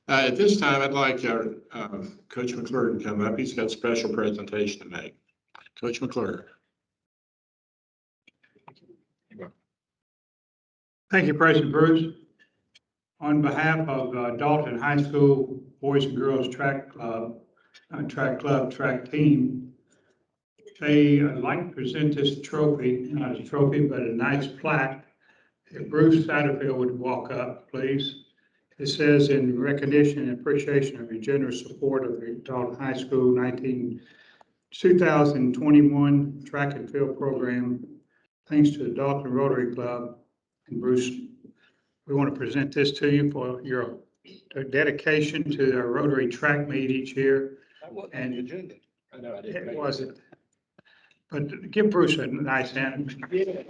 At this time, I'd like Coach McClure to come up. He's got a special presentation to make. Coach McClure. Thank you, President Bruce. On behalf of Dalton High School Boys and Girls Track Club, track team, they would like to present this trophy, not a trophy, but a nice plaque. If Bruce Satterfield would walk up, please. It says, in recognition and appreciation of your generous support of the Dalton High School 2021 track and field program, thanks to the Dalton Rotary Club. And Bruce, we want to present this to you for your dedication to our Rotary track meet each year. That wasn't And the agenda. I know, I didn't. It wasn't. But give Bruce a nice hand. Yeah.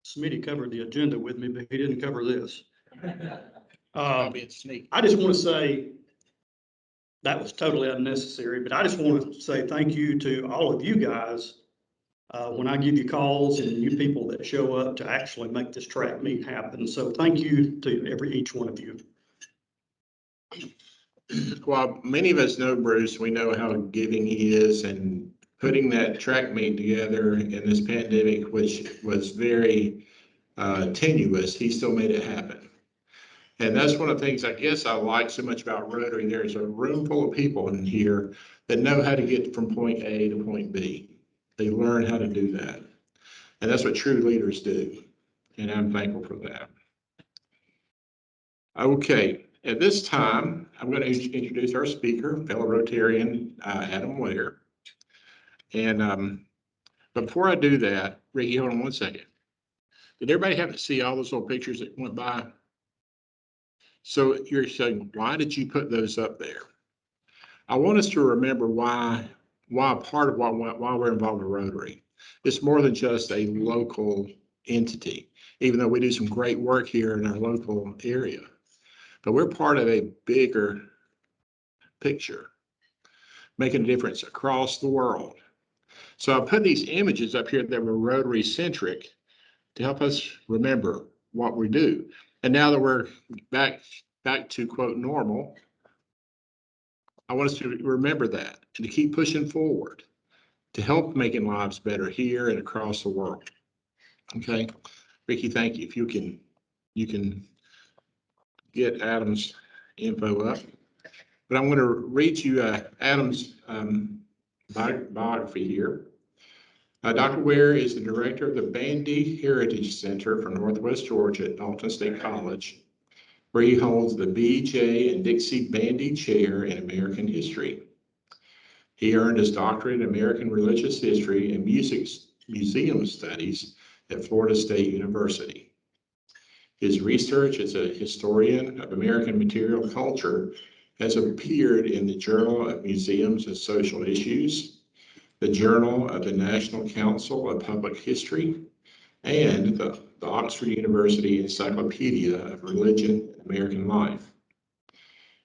Smitty covered the agenda with me, but he didn't cover this. Being sneaky. I just want to say that was totally unnecessary, but I just want to say thank you to all of you guys. When I give you calls and you people that show up to actually make this track meet happen. So thank you to each one of you. Well, many of us know Bruce. We know how giving he is, and putting that track meet together in this pandemic, which was very tenuous, he still made it happen. And that's one of the things I guess I like so much about Rotary. There's a room full of people in here that know how to get from point A to point B. They learn how to do that. And that's what true leaders do. And I'm thankful for that. Okay, at this time, I'm going to introduce our speaker, fellow Rotarian Adam Ware. And before I do that, Ricky, hold on one second. Did everybody have to see all those little pictures that went by? So you're saying, why did you put those up there? I want us to remember why part of why we're involved in Rotary. It's more than just a local entity, even though we do some great work here in our local area. But we're part of a bigger picture, making a difference across the world. So I put these images up here that were Rotary centric to help us remember what we do. And now that we're back to quote normal, I want us to remember that and to keep pushing forward to help making lives better here and across the world. Okay, Ricky, thank you. If you can get Adam's info up. But I'm going to read you Adam's biography here. Dr. Ware is the director of the Bandy Heritage Center for Northwest Georgia at Dalton State College, where he holds the B.J. and Dixie Bandy Chair in American History. He earned his doctorate in American Religious History and Museum Studies at Florida State University. His research as a historian of American material culture has appeared in the Journal of Museums and Social Issues, the Journal of the National Council of Public History, and the Oxford University Encyclopedia of Religion and American Life.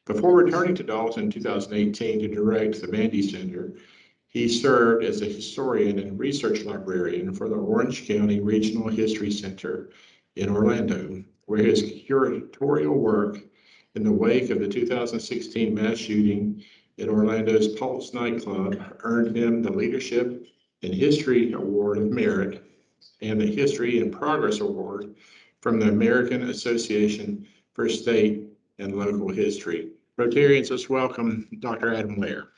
Before returning to Dalton in 2018 to direct the Bandy Center, he served as a historian and research librarian for the Orange County Regional History Center in Orlando, where his curatorial work in the wake of the 2016 mass shooting at Orlando's Pulse nightclub earned him the Leadership in History Award of Merit and the History and Progress Award from the American Association for State and Local History. Rotarians, let's welcome Dr. Adam Ware.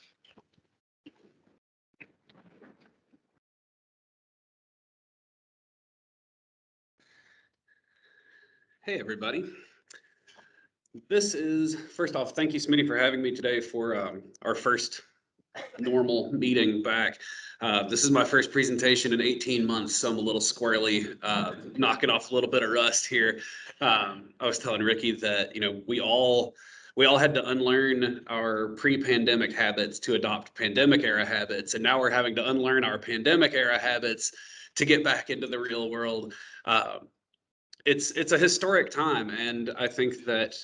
Hey, everybody. This is, first off, thank you, Smitty, for having me today for our first normal meeting back. This is my first presentation in 18 months, so I'm a little squirrely, knocking off a little bit of rust here. I was telling Ricky that, we all had to unlearn our pre-pandemic habits to adopt pandemic era habits, and now we're having to unlearn our pandemic era habits to get back into the real world. It's a historic time, and I think that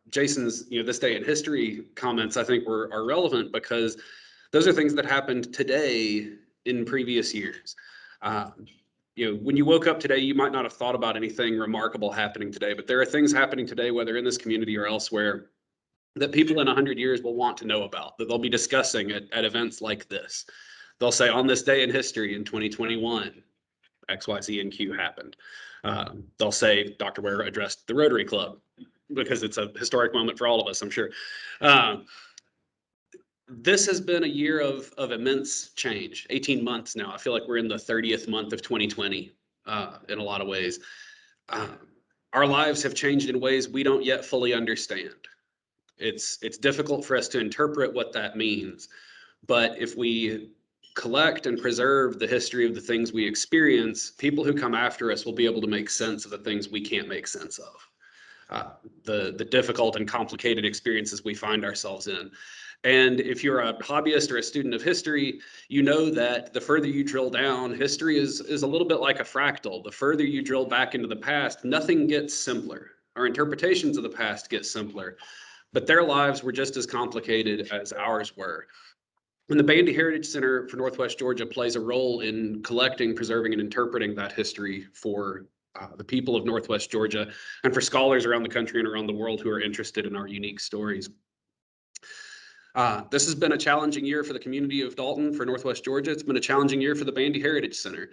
Jason's this day in history comments I think are relevant because those are things that happened today in previous years. When you woke up today, you might not have thought about anything remarkable happening today, but there are things happening today, whether in this community or elsewhere, that people in 100 years will want to know about, that they'll be discussing at events like this. They'll say, on this day in history in 2021, X, Y, Z, and Q happened. They'll say Dr. Ware addressed the Rotary Club, because it's a historic moment for all of us, I'm sure. This has been a year of immense change, 18 months now. I feel like we're in the 30th month of 2020 in a lot of ways. Our lives have changed in ways we don't yet fully understand. It's difficult for us to interpret what that means. But if we collect and preserve the history of the things we experience, people who come after us will be able to make sense of the things we can't make sense of. The difficult and complicated experiences we find ourselves in. And if you're a hobbyist or a student of history, you know that the further you drill down, history is a little bit like a fractal. The further you drill back into the past, nothing gets simpler. Our interpretations of the past get simpler, but their lives were just as complicated as ours were. And the Bandy Heritage Center for Northwest Georgia plays a role in collecting, preserving, and interpreting that history for the people of Northwest Georgia and for scholars around the country and around the world who are interested in our unique stories. This has been a challenging year for the community of Dalton, for Northwest Georgia. It's been a challenging year for the Bandy Heritage Center.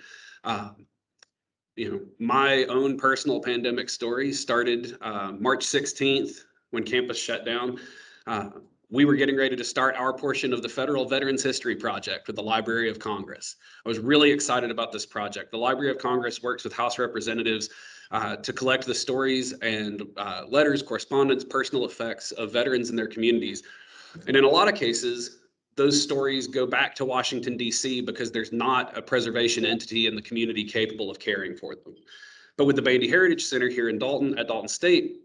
My own personal pandemic story started March 16th when campus shut down. We were getting ready to start our portion of the Federal Veterans History Project with the Library of Congress. I was really excited about this project. The Library of Congress works with House representatives to collect the stories and letters, correspondence, personal effects of veterans in their communities. And in a lot of cases, those stories go back to Washington, D.C. because there's not a preservation entity in the community capable of caring for them. But with the Bandy Heritage Center here in Dalton, at Dalton State,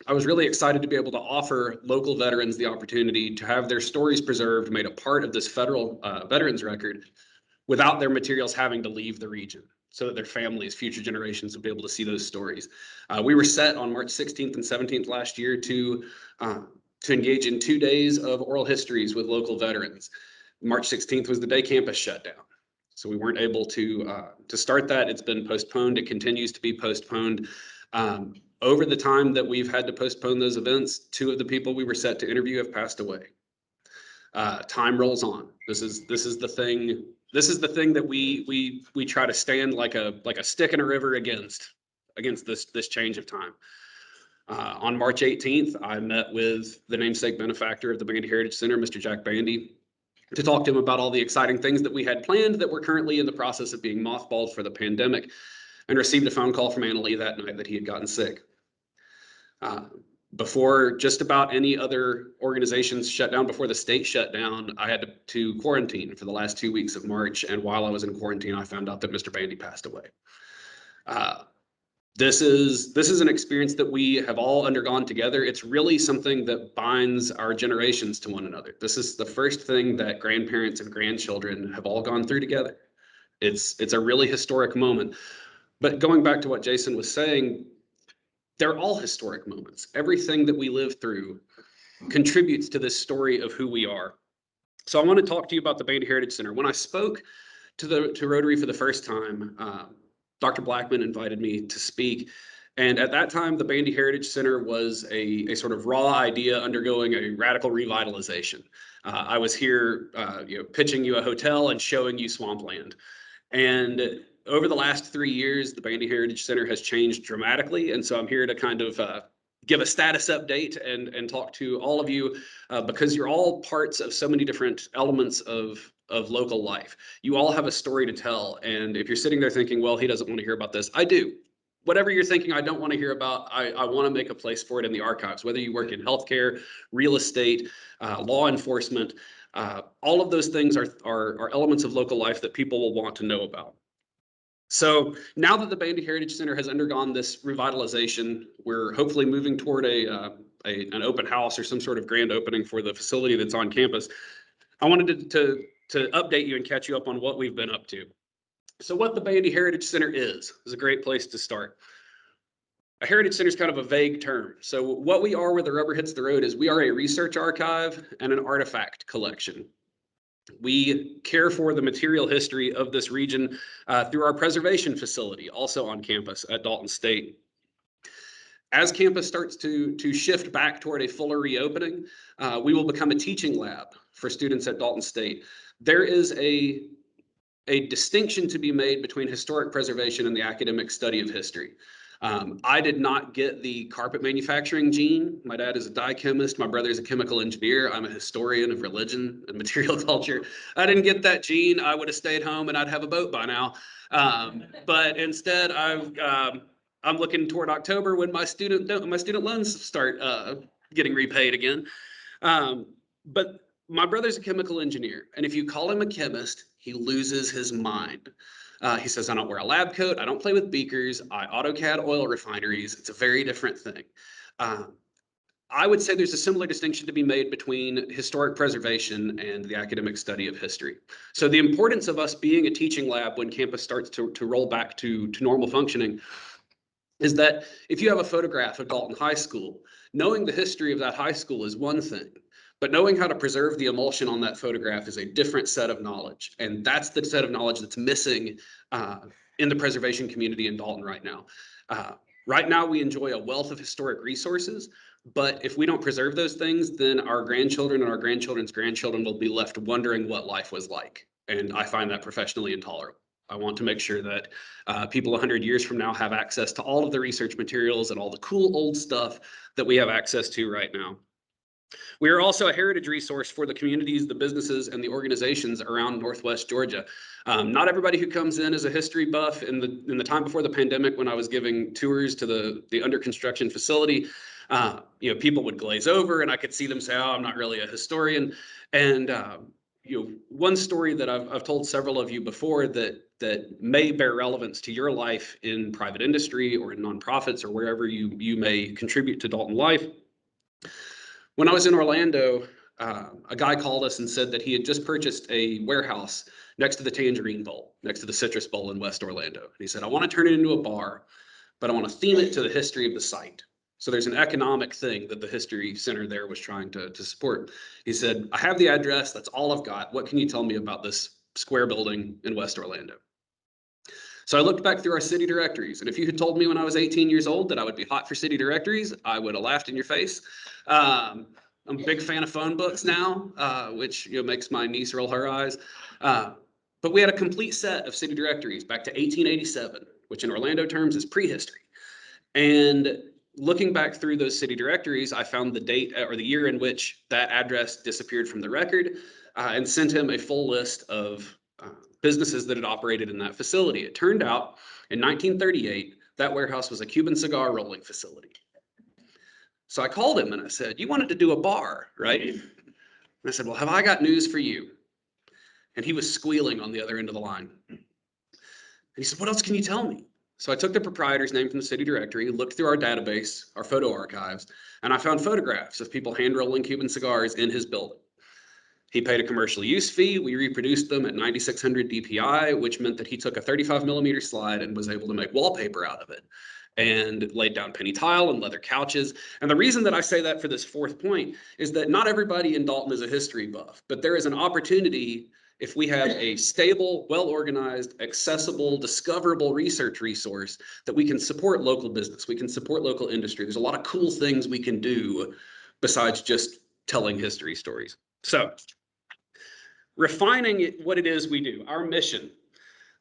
I was really excited to be able to offer local veterans the opportunity to have their stories preserved, made a part of this federal veterans record, without their materials having to leave the region, so that their families, future generations, would be able to see those stories. We were set on March 16th and 17th last year to engage in 2 days of oral histories with local veterans. March 16th was the day campus shut down, so we weren't able to start that. It's been postponed. It continues to be postponed. Over the time that we've had to postpone those events, 2 of the people we were set to interview have passed away. Time rolls on. This is the thing. This is the thing that we try to stand like a stick in a river against this change of time. On March 18th, I met with the namesake benefactor of the Bandy Heritage Center, Mr. Jack Bandy, to talk to him about all the exciting things that we had planned that were currently in the process of being mothballed for the pandemic, and received a phone call from Annalee that night that he had gotten sick. Before just about any other organizations shut down, before the state shut down, I had to quarantine for the last 2 weeks of March, and while I was in quarantine, I found out that Mr. Bandy passed away. This is an experience that we have all undergone together. It's really something that binds our generations to one another. This is the first thing that grandparents and grandchildren have all gone through together. It's a really historic moment. But going back to what Jason was saying, they're all historic moments. Everything that we live through contributes to this story of who we are. So I want to talk to you about the Bandy Heritage Center. When I spoke to Rotary for the first time, Dr. Blackman invited me to speak. And at that time, the Bandy Heritage Center was a sort of raw idea undergoing a radical revitalization. I was here pitching you a hotel and showing you swampland. And over the last 3 years, the Bandy Heritage Center has changed dramatically. And so I'm here to kind of give a status update and talk to all of you because you're all parts of so many different elements of local life. You all have a story to tell. And if you're sitting there thinking, well, he doesn't want to hear about this, I do. Whatever you're thinking I don't want to hear about, I want to make a place for it in the archives, whether you work in healthcare, real estate, law enforcement, all of those things are elements of local life that people will want to know about. So now that the Bandy Heritage Center has undergone this revitalization, we're hopefully moving toward an open house or some sort of grand opening for the facility that's on campus. I wanted to update you and catch you up on what we've been up to. So what the Bandy Heritage Center is a great place to start. A heritage center is kind of a vague term. So what we are where the rubber hits the road is we are a research archive and an artifact collection. We care for the material history of this region through our preservation facility, also on campus at Dalton State. As campus starts to shift back toward a fuller reopening, we will become a teaching lab for students at Dalton State. There is a distinction to be made between historic preservation and the academic study of history. I did not get the carpet manufacturing gene. My dad is a dye chemist. My brother is a chemical engineer. I'm a historian of religion and material culture. I didn't get that gene. I would have stayed home and I'd have a boat by now. But instead, I'm looking toward October when my student loans start getting repaid again. But my brother's a chemical engineer, and if you call him a chemist, he loses his mind. He says, I don't wear a lab coat, I don't play with beakers, I AutoCAD oil refineries. It's a very different thing. I would say there's a similar distinction to be made between historic preservation and the academic study of history. So the importance of us being a teaching lab when campus starts to roll back to normal functioning is that if you have a photograph of Dalton High School, knowing the history of that high school is one thing, but knowing how to preserve the emulsion on that photograph is a different set of knowledge. And that's the set of knowledge that's missing in the preservation community in Dalton right now. Right now, we enjoy a wealth of historic resources, but if we don't preserve those things, then our grandchildren and our grandchildren's grandchildren will be left wondering what life was like. And I find that professionally intolerable. I want to make sure that people 100 years from now have access to all of the research materials and all the cool old stuff that we have access to right now. We are also a heritage resource for the communities, the businesses, and the organizations around Northwest Georgia. Not everybody who comes in is a history buff. In the time before the pandemic, when I was giving tours to the under construction facility, people would glaze over, and I could see them say, "Oh, I'm not really a historian." And one story that I've told several of you before that may bear relevance to your life in private industry or in nonprofits or wherever you may contribute to Dalton life. When I was in Orlando, a guy called us and said that he had just purchased a warehouse next to the Tangerine Bowl, next to the Citrus Bowl in West Orlando. And he said, I want to turn it into a bar, but I want to theme it to the history of the site. So there's an economic thing that the History Center there was trying to support. He said, I have the address. That's all I've got. What can you tell me about this square building in West Orlando? So I looked back through our city directories, and if you had told me when I was 18 years old that I would be hot for city directories, I would have laughed in your face. I'm a big fan of phone books now, which makes my niece roll her eyes. But we had a complete set of city directories back to 1887, which in Orlando terms is prehistory. And looking back through those city directories, I found the date or the year in which that address disappeared from the record and sent him a full list of businesses that had operated in that facility. It turned out in 1938, that warehouse was a Cuban cigar rolling facility. So I called him and I said, you wanted to do a bar, right? And I said, well, have I got news for you? And he was squealing on the other end of the line. And he said, what else can you tell me? So I took the proprietor's name from the city directory, looked through our database, our photo archives, and I found photographs of people hand rolling Cuban cigars in his building. He paid a commercial use fee. We reproduced them at 9600 DPI, which meant that he took a 35 millimeter slide and was able to make wallpaper out of it and laid down penny tile and leather couches. And the reason that I say that for this fourth point is that not everybody in Dalton is a history buff, but there is an opportunity if we have a stable, well-organized, accessible, discoverable research resource that we can support local business, we can support local industry. There's a lot of cool things we can do besides just telling history stories. So, refining what it is we do, our mission.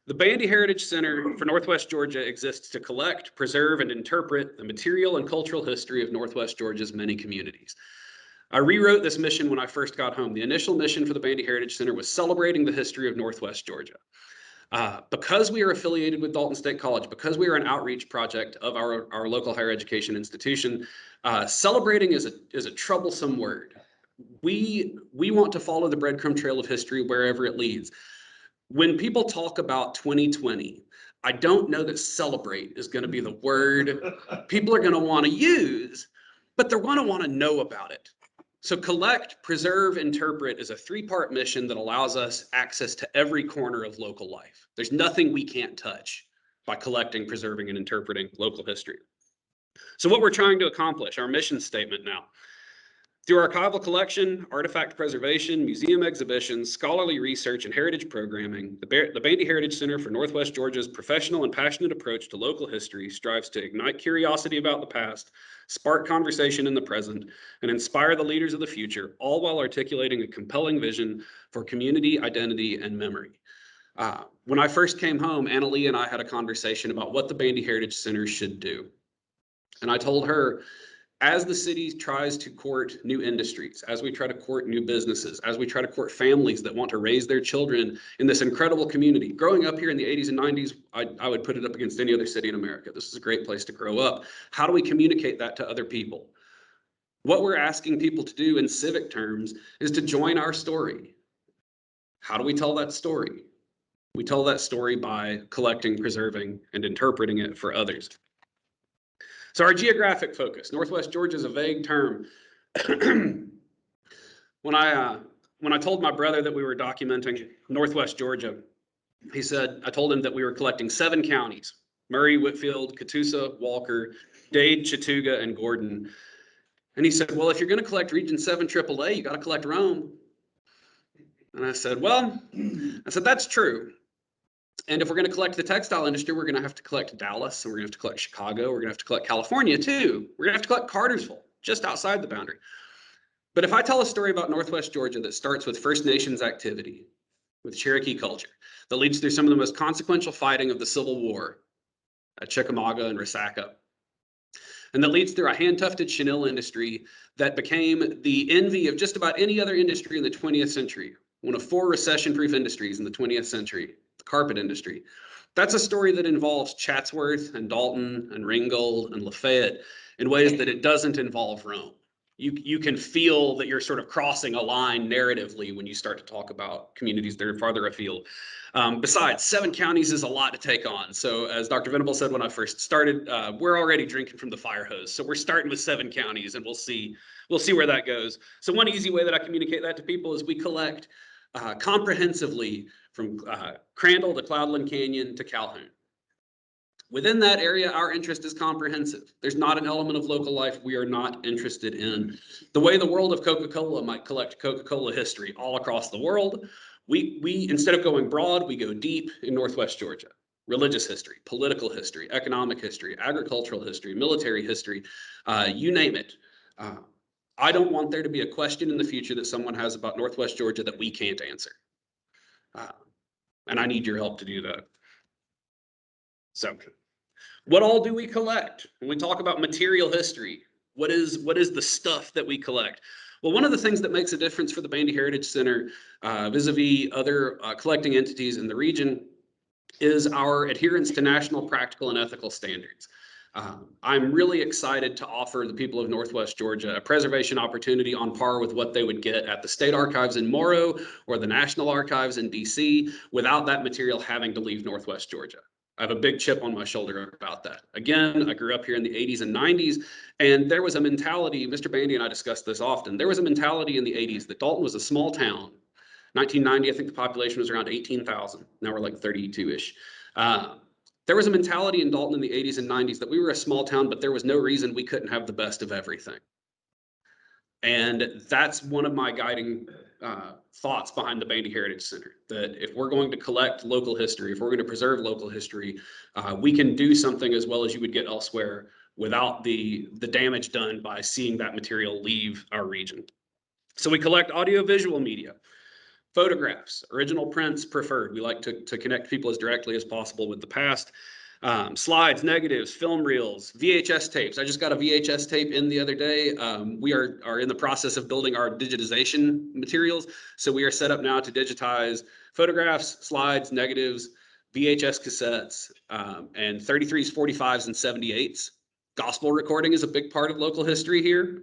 The Bandy Heritage Center for Northwest Georgia exists to collect, preserve, and interpret the material and cultural history of Northwest Georgia's many communities. I rewrote this mission when I first got home. The initial mission for the Bandy Heritage Center was celebrating the history of Northwest Georgia. Because we are affiliated with Dalton State College, because we are an outreach project of our local higher education institution, celebrating is a troublesome word. We want to follow the breadcrumb trail of history wherever it leads. When people talk about 2020, I don't know that celebrate is going to be the word people are going to want to use, but they're going to want to know about it. So collect, preserve, interpret is a three-part mission that allows us access to every corner of local life. There's nothing we can't touch by collecting, preserving, and interpreting local history. So what we're trying to accomplish, our mission statement now. Through archival collection, artifact preservation, museum exhibitions, scholarly research, and heritage programming, the Bandy Heritage Center for Northwest Georgia's professional and passionate approach to local history strives to ignite curiosity about the past, spark conversation in the present, and inspire the leaders of the future, all while articulating a compelling vision for community, identity, and memory. When I first came home, Anna Lee and I had a conversation about what the Bandy Heritage Center should do. And I told her, as the city tries to court new industries, as we try to court new businesses, as we try to court families that want to raise their children in this incredible community, growing up here in the 80s and 90s, I would put it up against any other city in America. This is a great place to grow up. How do we communicate that to other people? What we're asking people to do in civic terms is to join our story. How do we tell that story? We tell that story by collecting, preserving, and interpreting it for others. So our geographic focus, Northwest Georgia is a vague term. When I told my brother that we were documenting Northwest Georgia, I told him that we were collecting 7 counties: Murray, Whitfield, Catoosa, Walker, Dade, Chattooga, and Gordon. And he said, well, if you're going to collect Region 7 AAA, you got to collect Rome. And I said, that's true. And if we're going to collect the textile industry, we're going to have to collect Dallas, and we're going to have to collect Chicago. We're going to have to collect California too. We're going to have to collect Cartersville, just outside the boundary. But if I tell a story about Northwest Georgia that starts with First Nations activity, with Cherokee culture, that leads through some of the most consequential fighting of the Civil War at Chickamauga and Resaca, and that leads through a hand-tufted chenille industry that became the envy of just about any other industry in the 20th century, one of 4 recession-proof industries in the 20th century, the carpet industry. That's a story that involves Chatsworth and Dalton and Ringgold and Lafayette in ways that it doesn't involve Rome. You can feel that you're sort of crossing a line narratively when you start to talk about communities that are farther afield. Besides, 7 counties is a lot to take on. So as Dr. Venable said when I first started, we're already drinking from the fire hose. So we're starting with 7 counties, and we'll see where that goes. So one easy way that I communicate that to people is we collect comprehensively from Crandall to Cloudland Canyon to Calhoun. Within that area, our interest is comprehensive. There's not an element of local life we are not interested in. The way the world of Coca-Cola might collect Coca-Cola history all across the world, we instead of going broad, we go deep in Northwest Georgia. Religious history, political history, economic history, agricultural history, military history, you name it. I don't want there to be a question in the future that someone has about Northwest Georgia that we can't answer. And I need your help to do that. So what all do we collect? When we talk about material history, what is the stuff that we collect? Well, one of the things that makes a difference for the Bandy Heritage Center vis-a-vis other collecting entities in the region is our adherence to national practical and ethical standards. I'm really excited to offer the people of Northwest Georgia a preservation opportunity on par with what they would get at the State Archives in Morrow or the National Archives in DC without that material having to leave Northwest Georgia. I have a big chip on my shoulder about that. Again, I grew up here in the 80s and 90s, and there was a mentality, Mr. Bandy and I discussed this often, there was a mentality in the 80s that Dalton was a small town. 1990, I think the population was around 18,000. Now we're like 32-ish. There was a mentality in Dalton in the 80s and 90s that we were a small town, but there was no reason we couldn't have the best of everything. And that's one of my guiding thoughts behind the Bandy Heritage Center, that if we're going to collect local history, if we're going to preserve local history, we can do something as well as you would get elsewhere without the damage done by seeing that material leave our region. So we collect audiovisual media, photographs, original prints preferred. We like to connect people as directly as possible with the past. Slides, negatives, film reels, VHS tapes. I just got a VHS tape in the other day. We are in the process of building our digitization materials. So we are set up now to digitize photographs, slides, negatives, VHS cassettes, and 33s, 45s, and 78s. Gospel recording is a big part of local history here.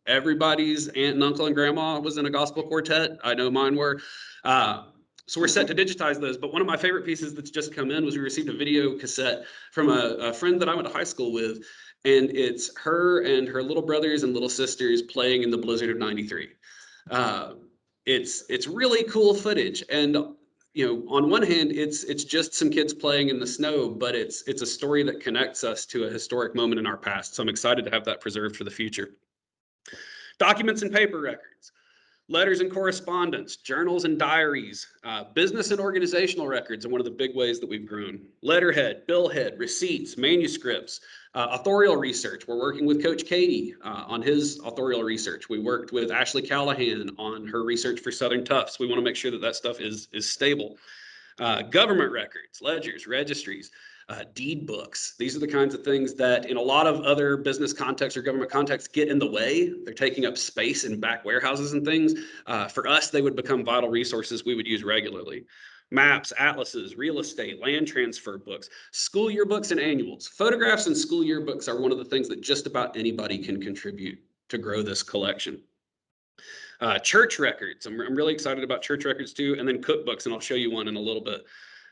Everybody's aunt and uncle and grandma was in a gospel quartet. I know mine were. So we're set to digitize those. But one of my favorite pieces that's just come in was we received a video cassette from a friend that I went to high school with. And it's her and her little brothers and little sisters playing in the blizzard of '93. It's really cool footage. And on one hand, it's just some kids playing in the snow, but it's a story that connects us to a historic moment in our past. So I'm excited to have that preserved for the future. Documents and paper records, letters and correspondence, journals and diaries, business and organizational records are one of the big ways that we've grown. Letterhead, billhead, receipts, manuscripts, authorial research. We're working with Coach Katie on his authorial research. We worked with Ashley Callahan on her research for Southern Tufts. We want to make sure that that stuff is stable. Government records, ledgers, registries, deed books. These are the kinds of things that in a lot of other business contexts or government contexts get in the way. They're taking up space in back warehouses and things. For us, they would become vital resources we would use regularly. Maps, atlases, real estate, land transfer books, school yearbooks and annuals. Photographs and school yearbooks are one of the things that just about anybody can contribute to grow this collection. Church records. I'm really excited about church records too. And then cookbooks, and I'll show you one in a little bit.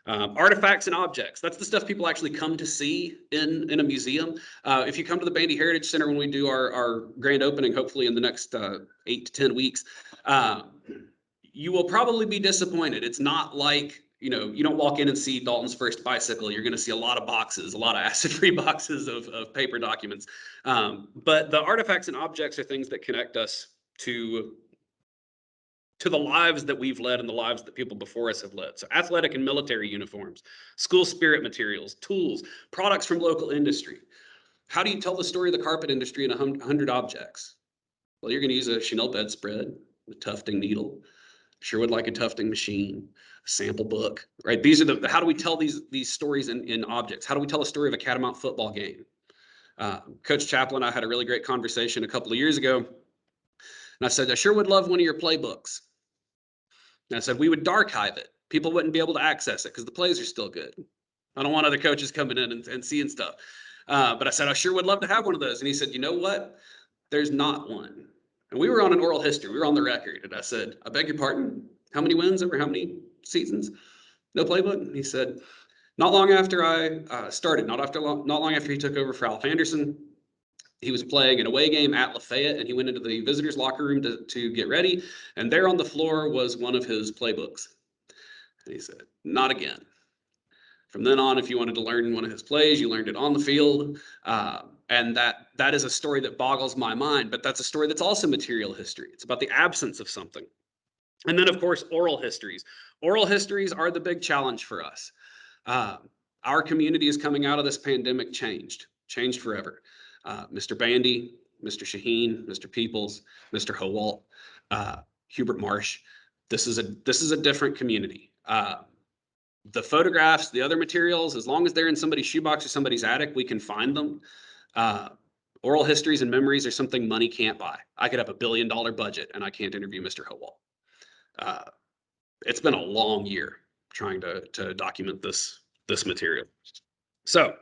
Artifacts and objects. That's the stuff people actually come to see in a museum. If you come to the Bandy Heritage Center when we do our grand opening, hopefully in the next 8 to 10 weeks, you will probably be disappointed. It's not like, you know, you don't walk in and see Dalton's first bicycle. You're going to see a lot of boxes, a lot of acid-free boxes of paper documents. But the artifacts and objects are things that connect us to the lives that we've led and the lives that people before us have led. So athletic and military uniforms, school spirit materials, tools, products from local industry. How do you tell the story of the carpet industry in 100 objects? Well, you're going to use a Chanel bedspread, a tufting needle, sure would like a tufting machine, a sample book, right? These are how do we tell these stories in objects? How do we tell a story of a Catamount football game? Coach Chaplin and I had a really great conversation a couple of years ago. And I said, I sure would love one of your playbooks. And I said, we would darchive it. People wouldn't be able to access it because the plays are still good. I don't want other coaches coming in and seeing stuff. But I said, I sure would love to have one of those. And he said, you know what? There's not one. And we were on an oral history. We were on the record. And I said, I beg your pardon? How many wins over how many seasons? No playbook? And he said, not long after I started, not long after he took over for Alf Anderson, he was playing an away game at Lafayette, and he went into the visitors' locker room to get ready. And there on the floor was one of his playbooks. And he said, not again. From then on, if you wanted to learn one of his plays, you learned it on the field. And that is a story that boggles my mind, but that's a story that's also material history. It's about the absence of something. And then, of course, oral histories. Oral histories are the big challenge for us. Our community is coming out of this pandemic changed forever. Mr. Bandy, Mr. Shaheen, Mr. Peoples, Mr. Howalt, Hubert Marsh. This is a different community. The photographs, the other materials, as long as they're in somebody's shoebox or somebody's attic, we can find them. Oral histories and memories are something money can't buy. I could have $1 billion budget and I can't interview Mr. Howalt. It's been a long year trying to document this material. So,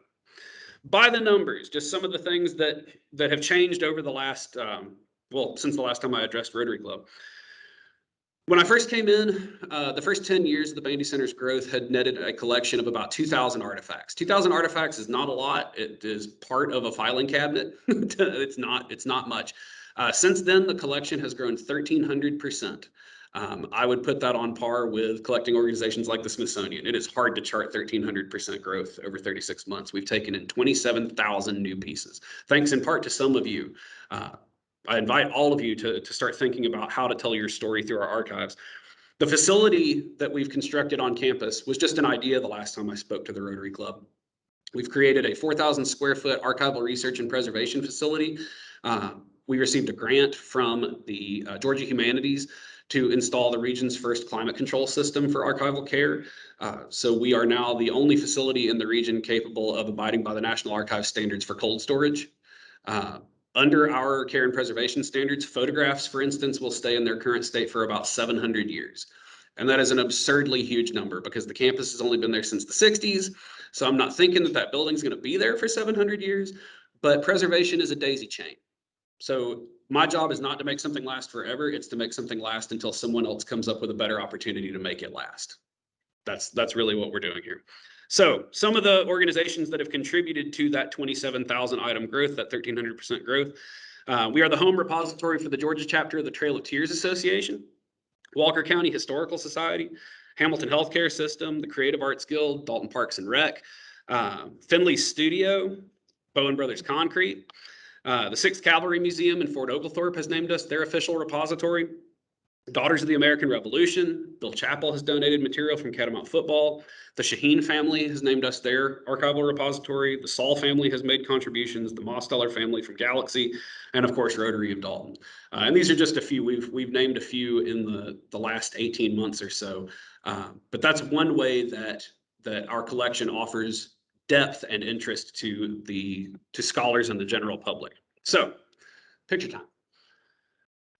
by the numbers, just some of the things that have changed over the last, since the last time I addressed Rotary Club. When I first came in, the first 10 years of the Bandy Center's growth had netted a collection of about 2,000 artifacts. 2,000 artifacts is not a lot. It is part of a filing cabinet. It's not much. Since then, the collection has grown 1,300%. I would put that on par with collecting organizations like the Smithsonian. It is hard to chart 1,300% growth over 36 months. We've taken in 27,000 new pieces, thanks in part to some of you. I invite all of you to start thinking about how to tell your story through our archives. The facility that we've constructed on campus was just an idea the last time I spoke to the Rotary Club. We've created a 4,000 square foot archival research and preservation facility. We received a grant from the Georgia Humanities to install the region's first climate control system for archival care. So we are now the only facility in the region capable of abiding by the National Archives standards for cold storage. Under our care and preservation standards, photographs, for instance, will stay in their current state for about 700 years. And that is an absurdly huge number because the campus has only been there since the 60s. So I'm not thinking that building's going to be there for 700 years, but preservation is a daisy chain. So my job is not to make something last forever. It's to make something last until someone else comes up with a better opportunity to make it last. That's really what we're doing here. So some of the organizations that have contributed to that 27,000 item growth, that 1,300% growth, we are the home repository for the Georgia chapter of the Trail of Tears Association, Walker County Historical Society, Hamilton Healthcare System, the Creative Arts Guild, Dalton Parks and Rec, Finley Studio, Bowen Brothers Concrete, The 6th Cavalry Museum in Fort Oglethorpe has named us their official repository. Daughters of the American Revolution, Bill Chappell has donated material from Catamount football. The Shaheen family has named us their archival repository. The Saul family has made contributions. The Mosteller family from Galaxy, and of course Rotary of Dalton. And these are just a few. We've named a few in the last 18 months or so. But that's one way that our collection offers depth and interest to scholars and the general public. So, picture time.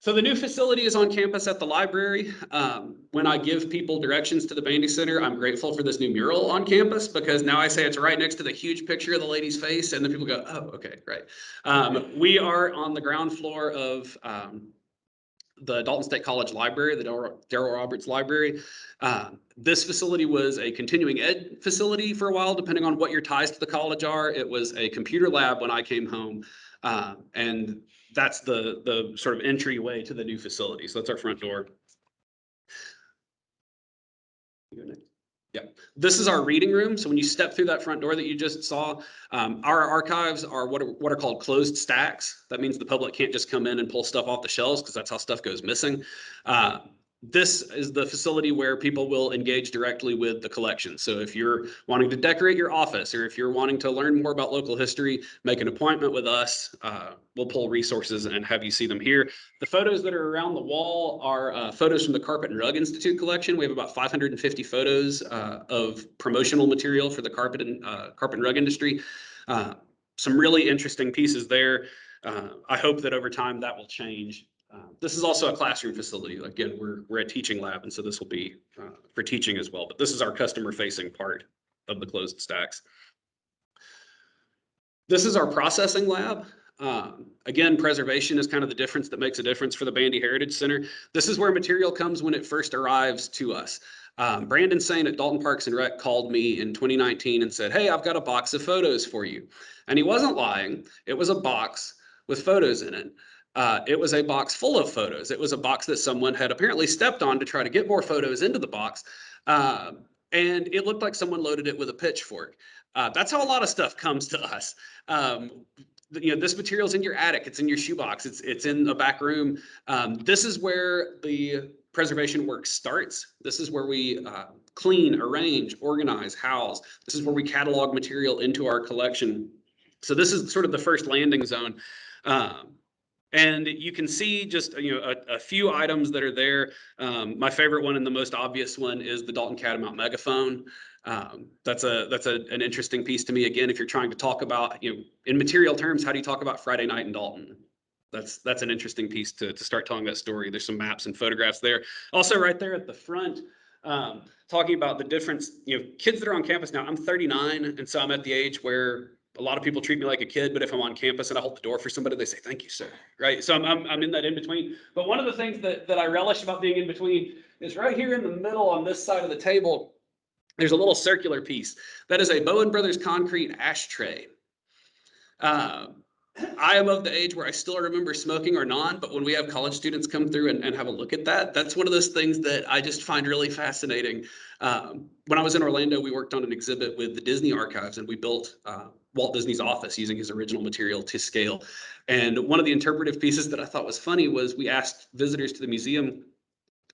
So the new facility is on campus at the library. When I give people directions to the Bandy Center, I'm grateful for this new mural on campus because now I say it's right next to the huge picture of the lady's face, and then people go, oh, okay, great. We are on the ground floor of the Dalton State College Library, the Darrell Roberts Library. This facility was a continuing ed facility for a while, depending on what your ties to the college are. It was a computer lab when I came home, and that's the sort of entryway to the new facility. So that's our front door. Yeah, this is our reading room. So when you step through that front door that you just saw, our archives are what are called closed stacks. That means the public can't just come in and pull stuff off the shelves because that's how stuff goes missing. This is the facility where people will engage directly with the collection. So if you're wanting to decorate your office, or if you're wanting to learn more about local history, make an appointment with us. We'll pull resources and have you see them here. The photos that are around the wall are photos from the Carpet and Rug Institute collection. We have about 550 photos of promotional material for the carpet and rug industry. Some really interesting pieces there. I hope that over time that will change. This is also a classroom facility. Again, we're a teaching lab, and so this will be for teaching as well. But this is our customer-facing part of the closed stacks. This is our processing lab. Again, preservation is kind of the difference that makes a difference for the Bandy Heritage Center. This is where material comes when it first arrives to us. Brandon Sain at Dalton Parks and Rec called me in 2019 and said, hey, I've got a box of photos for you. And he wasn't lying. It was a box with photos in it. It was a box full of photos. It was a box that someone had apparently stepped on to try to get more photos into the box. And it looked like someone loaded it with a pitchfork. That's how a lot of stuff comes to us. This material's in your attic. It's in your shoebox. It's in a back room. This is where the preservation work starts. This is where we clean, arrange, organize, house. This is where we catalog material into our collection. So this is sort of the first landing zone. And you can see just a few items that are there. My favorite one and the most obvious one is the Dalton Catamount megaphone. That's an interesting piece to me. Again, if you're trying to talk about, in material terms, how do you talk about Friday night in Dalton? That's an interesting piece to start telling that story. There's some maps and photographs there. Also right there at the front, talking about the difference, kids that are on campus now. I'm 39, and so I'm at the age where a lot of people treat me like a kid, but if I'm on campus and I hold the door for somebody, they say, thank you, sir, right? So I'm in that in-between. But one of the things that I relish about being in between is right here in the middle on this side of the table, there's a little circular piece. That is a Bowen Brothers concrete ashtray. I am of the age where I still remember smoking or not, but when we have college students come through and have a look at that, that's one of those things that I just find really fascinating. When I was in Orlando, we worked on an exhibit with the Disney Archives, and we built Walt Disney's office using his original material to scale. And one of the interpretive pieces that I thought was funny was we asked visitors to the museum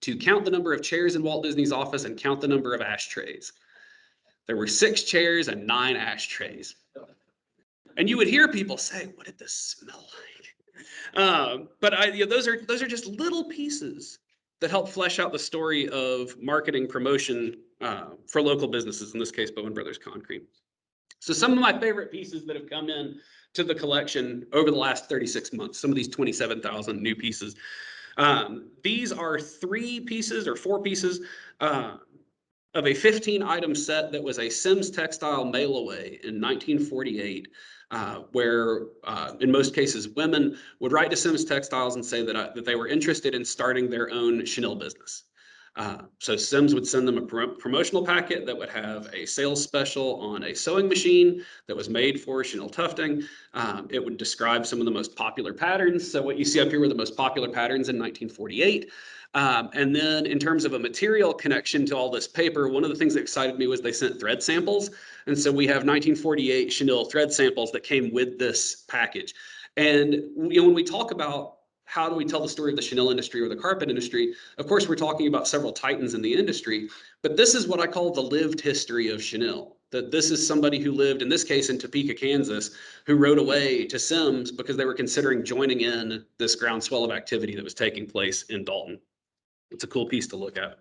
to count the number of chairs in Walt Disney's office and count the number of ashtrays. There were 6 chairs and 9 ashtrays. And you would hear people say, what did this smell like? But those are just little pieces that help flesh out the story of marketing promotion for local businesses, in this case, Bowen Brothers Concrete. So some of my favorite pieces that have come in to the collection over the last 36 months, some of these 27,000 new pieces. These are 3 pieces or 4 pieces of a 15-item set that was a Sims Textile mail-away in 1948. Where in most cases women would write to Sims Textiles and say that they were interested in starting their own chenille business. So Sims would send them a promotional packet that would have a sales special on a sewing machine that was made for chenille tufting. It would describe some of the most popular patterns. So what you see up here were the most popular patterns in 1948. And then in terms of a material connection to all this paper, one of the things that excited me was they sent thread samples. And so we have 1948 chenille thread samples that came with this package. And when we talk about how do we tell the story of the chenille industry or the carpet industry, of course, we're talking about several titans in the industry, but this is what I call the lived history of chenille. That this is somebody who lived, in this case, in Topeka, Kansas, who rode away to Sims because they were considering joining in this groundswell of activity that was taking place in Dalton. It's a cool piece to look at.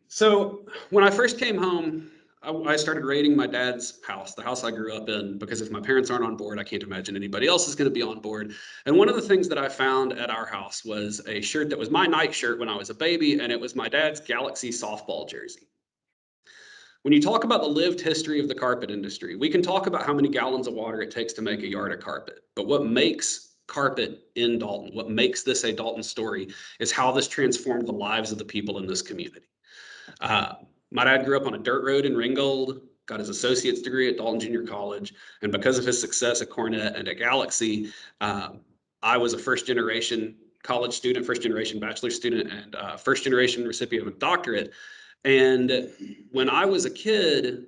So when I first came home, I started raiding my dad's house, the house I grew up in, because if my parents aren't on board, I can't imagine anybody else is going to be on board. And one of the things that I found at our house was a shirt that was my night shirt when I was a baby, and it was my dad's Galaxy softball jersey. When you talk about the lived history of the carpet industry, we can talk about how many gallons of water it takes to make a yard of carpet, but what makes carpet in Dalton, what makes this a Dalton story, is how this transformed the lives of the people in this community. My dad grew up on a dirt road in Ringgold, got his associate's degree at Dalton Junior College, and because of his success at Cornett and at Galaxy, I was a first-generation college student, first-generation bachelor student, and first-generation recipient of a doctorate. And when I was a kid,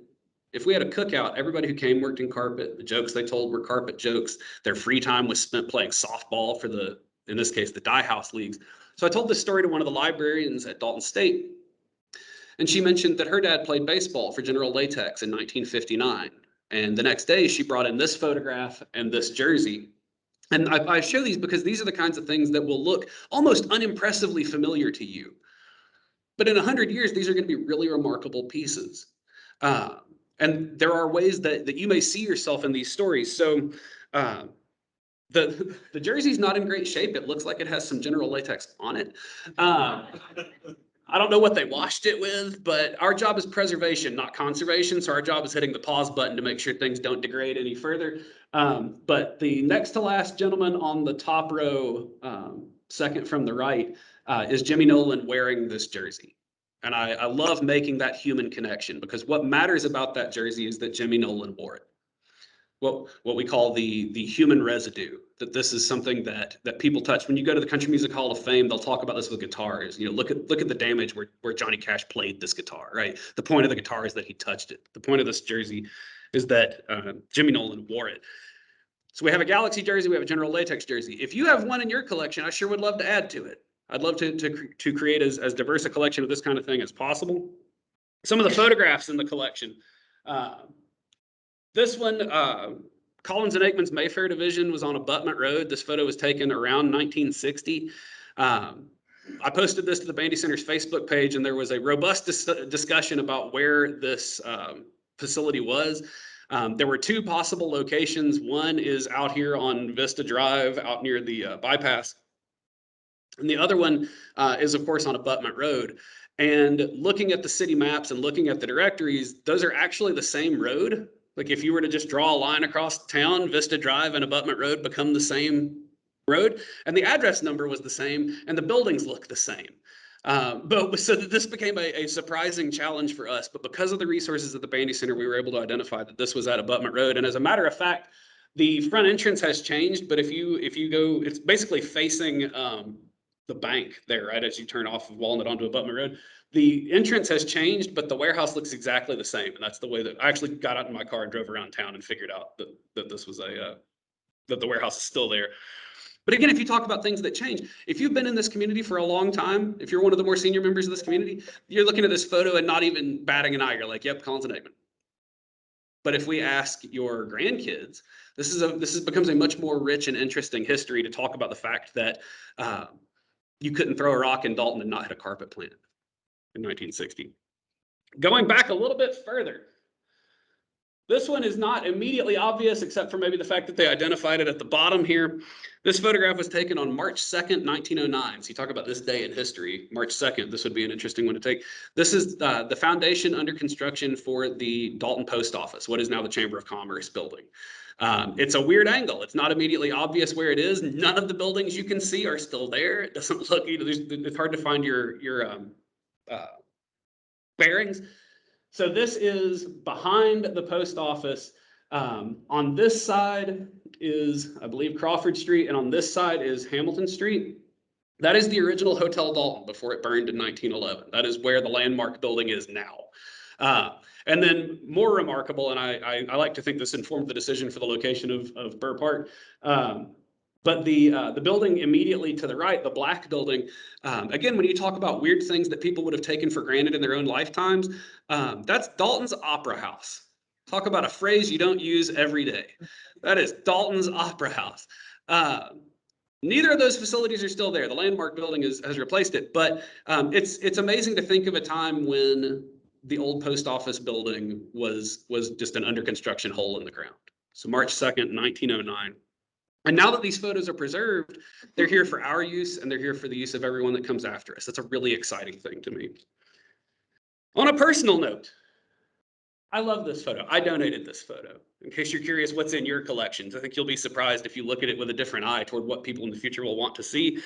if we had a cookout, everybody who came worked in carpet. The jokes they told were carpet jokes. Their free time was spent playing softball for in this case, the Die House leagues. So I told this story to one of the librarians at Dalton State. And she mentioned that her dad played baseball for General Latex in 1959. And the next day she brought in this photograph and this jersey. And I show these because these are the kinds of things that will look almost unimpressively familiar to you. But in 100 years, these are going to be really remarkable pieces. And there are ways that you may see yourself in these stories. So the jersey's not in great shape. It looks like it has some General Latex on it. I don't know what they washed it with, but our job is preservation, not conservation. So our job is hitting the pause button to make sure things don't degrade any further. But the next to last gentleman on the top row, second from the right, is Jimmy Nolan wearing this jersey. And I love making that human connection because what matters about that jersey is that Jimmy Nolan wore it. What we call the human residue, that this is something that people touch. When you go to the Country Music Hall of Fame, they'll talk about this with guitars. You know, look at the damage where Johnny Cash played this guitar, right? The point of the guitar is that he touched it. The point of this jersey is that Jimmy Nolan wore it. So we have a Galaxy jersey, we have a General Latex jersey. If you have one in your collection, I sure would love to add to it. I'd love to create as diverse a collection of this kind of thing as possible. Some of the photographs in the collection. This one, Collins and Aikman's Mayfair division was on Abutment Road. This photo was taken around 1960. I posted this to the Bandy Center's Facebook page, and there was a robust discussion about where this facility was. There were two possible locations. One is out here on Vista Drive, out near the bypass. And the other one is, of course, on Abutment Road. And looking at the city maps and looking at the directories, those are actually the same road. Like if you were to just draw a line across town, Vista Drive and Abutment Road become the same road. And the address number was the same and the buildings look the same. But so this became a surprising challenge for us. But because of the resources at the Bandy Center, we were able to identify that this was at Abutment Road. And as a matter of fact, the front entrance has changed. But if you go, it's basically facing the bank there, right, as you turn off of Walnut onto Abutment Road. The entrance has changed, but the warehouse looks exactly the same. And that's the way that I actually got out in my car and drove around town and figured out that this was that the warehouse is still there. But again, if you talk about things that change, if you've been in this community for a long time, if you're one of the more senior members of this community, you're looking at this photo and not even batting an eye. You're like, yep, Collins and Aikman. But if we ask your grandkids, this becomes a much more rich and interesting history to talk about the fact that you couldn't throw a rock in Dalton and not hit a carpet plant in 1960. Going back a little bit further, this one is not immediately obvious except for maybe the fact that they identified it at the bottom here. This photograph was taken on March 2nd, 1909. So you talk about this day in history, March 2nd, this would be an interesting one to take. This is the foundation under construction for the Dalton Post Office, what is now the Chamber of Commerce building. It's a weird angle. It's not immediately obvious where it is. None of the buildings you can see are still there. It doesn't look, it's hard to find your bearings. So this is behind the post office. On this side is, I believe, Crawford Street, and on this side is Hamilton Street. That is the original Hotel Dalton before it burned in 1911. That is where the landmark building is now. And then more remarkable, and I like to think this informed the decision for the location of Burr Park. But the building immediately to the right, the black building, again, when you talk about weird things that people would have taken for granted in their own lifetimes, that's Dalton's Opera House. Talk about a phrase you don't use every day. That is Dalton's Opera House. Neither of those facilities are still there. The landmark building has replaced it, but it's amazing to think of a time when the old post office building was just an under construction hole in the ground. So March 2nd, 1909. And now that these photos are preserved, they're here for our use and they're here for the use of everyone that comes after us. That's a really exciting thing to me. On a personal note, I love this photo. I donated this photo. In case you're curious what's in your collections, I think you'll be surprised if you look at it with a different eye toward what people in the future will want to see.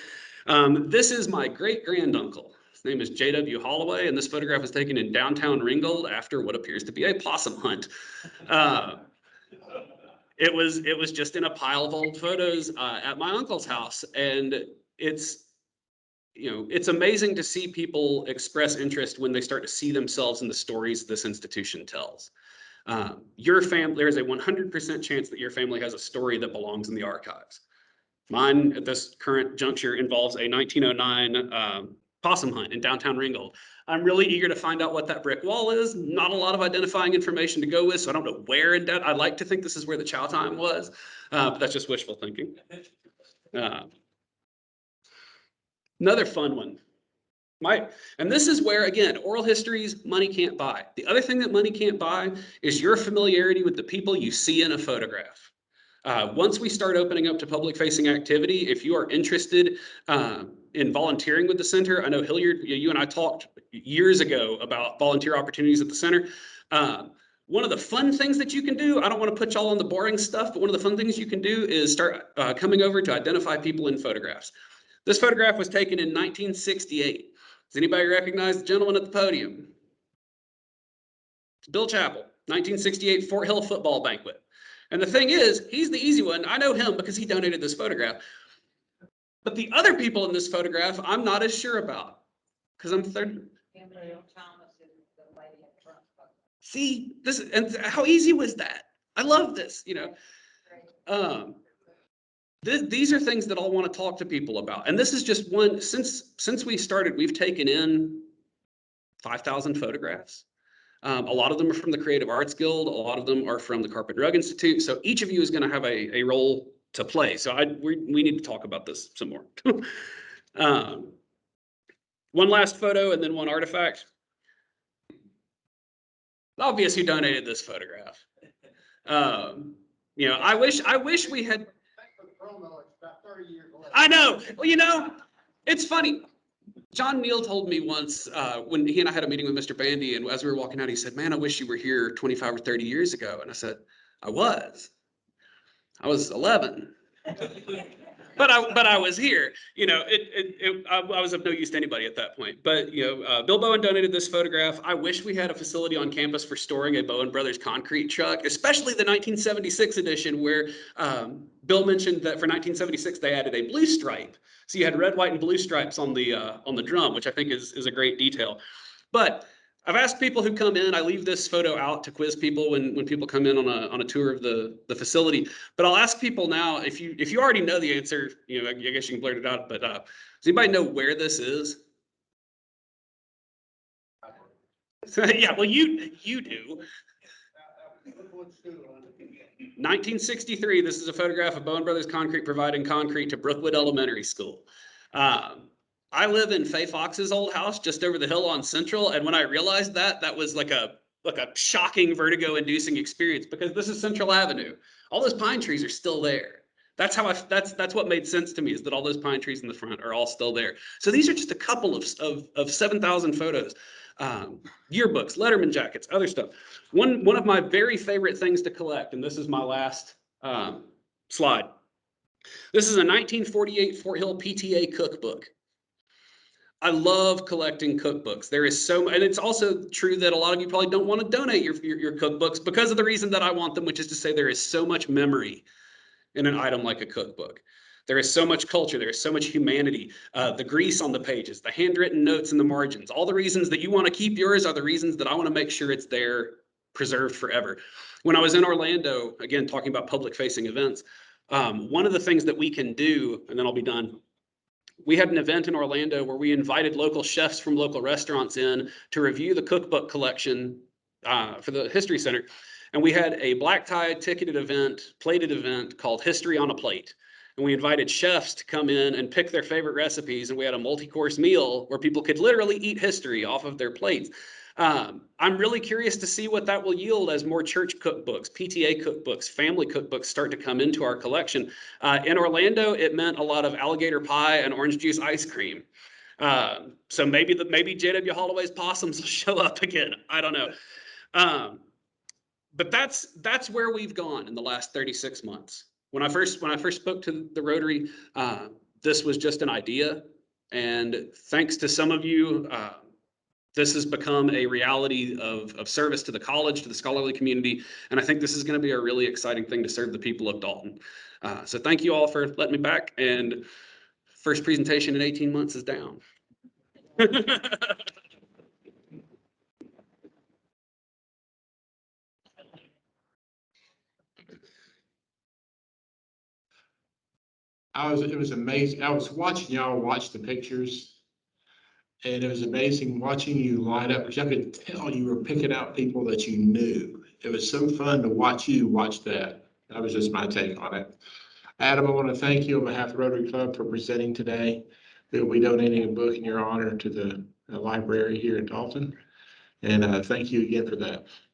This is my great-granduncle. His name is J.W. Holloway, and this photograph was taken in downtown Ringgold after what appears to be a possum hunt. It was just in a pile of old photos at my uncle's house, and it's amazing to see people express interest when they start to see themselves in the stories this institution tells. Your family, there is a 100% chance that your family has a story that belongs in the archives. Mine at this current juncture involves a 1909 possum hunt in downtown Ringgold. I'm really eager to find out what that brick wall is. Not a lot of identifying information to go with, so I don't know where in that. I'd like to think this is where the chow time was, but that's just wishful thinking. Another fun one. And this is where, again, oral histories money can't buy. The other thing that money can't buy is your familiarity with the people you see in a photograph. Once we start opening up to public-facing activity, if you are interested in volunteering with the center, I know Hilliard, you and I talked years ago about volunteer opportunities at the center. One of the fun things that you can do, I don't want to put y'all on the boring stuff, but one of the fun things you can do is start coming over to identify people in photographs. This photograph was taken in 1968. Does anybody recognize the gentleman at the podium? It's Bill Chappell, 1968 Fort Hill football banquet. And the thing is, he's the easy one. I know him because he donated this photograph. But the other people in this photograph, I'm not as sure about because I'm 30. See, this and how easy was that? I love this, These are things that I'll want to talk to people about. And this is just one, since we started, we've taken in 5,000 photographs. A lot of them are from the Creative Arts Guild. A lot of them are from the Carpet and Rug Institute. So each of you is going to have a role to play. So we need to talk about this some more. One last photo and then one artifact. Obvious who donated this photograph. I wish we had. I know. Well, it's funny. John Neal told me once when he and I had a meeting with Mr. Bandy, and as we were walking out, he said, "Man, I wish you were here 25 or 30 years ago." And I said, I was 11. But I was here. I was of no use to anybody at that point. But Bill Bowen donated this photograph. I wish we had a facility on campus for storing a Bowen Brothers concrete truck, especially the 1976 edition, where Bill mentioned that for 1976 they added a blue stripe. So you had red, white, and blue stripes on the drum, which I think is a great detail. But I've asked people who come in, I leave this photo out to quiz people when people come in on a tour of the facility. But I'll ask people now, if you already know the answer, I guess you can blurt it out. But does anybody know where this is? Yeah, well, you do. 1963, this is a photograph of Bowen Brothers Concrete providing concrete to Brookwood Elementary School. I live in Faye Fox's old house just over the hill on Central, and when I realized that was like a shocking, vertigo-inducing experience because this is Central Avenue. All those pine trees are still there. That's what made sense to me, is that all those pine trees in the front are all still there. So these are just a couple of 7,000 photos. Yearbooks, Letterman jackets, other stuff. One of my very favorite things to collect, and this is my last slide. This is a 1948 Fort Hill PTA cookbook. I love collecting cookbooks. There is so much, and it's also true that a lot of you probably don't want to donate your cookbooks because of the reason that I want them, which is to say there is so much memory in an item like a cookbook. There is so much culture. There is so much humanity. The grease on the pages, the handwritten notes in the margins, all the reasons that you want to keep yours are the reasons that I want to make sure it's there, preserved forever. When I was in Orlando, again, talking about public facing events, one of the things that we can do, and then I'll be done. We had an event in Orlando where we invited local chefs from local restaurants in to review the cookbook collection for the History Center. And we had a black tie ticketed event, plated event called History on a Plate. And we invited chefs to come in and pick their favorite recipes. And we had a multi-course meal where people could literally eat history off of their plates. I'm really curious to see what that will yield as more church cookbooks, PTA cookbooks, family cookbooks start to come into our collection. In Orlando, it meant a lot of alligator pie and orange juice ice cream. So maybe J.W. Holloway's possums will show up again. I don't know. But that's where we've gone in the last 36 months. When I first spoke to the Rotary, this was just an idea, and thanks to some of you, this has become a reality of service to the college, to the scholarly community, and I think this is going to be a really exciting thing to serve the people of Dalton. So thank you all for letting me back, and first presentation in 18 months is down. It was amazing. I was watching y'all watch the pictures, and it was amazing watching you line up, because I could tell you were picking out people that you knew. It was so fun to watch you watch that. That was just my take on it. Adam, I want to thank you on behalf of the Rotary Club for presenting today. We'll be donating a book in your honor to the library here in Dalton. And thank you again for that.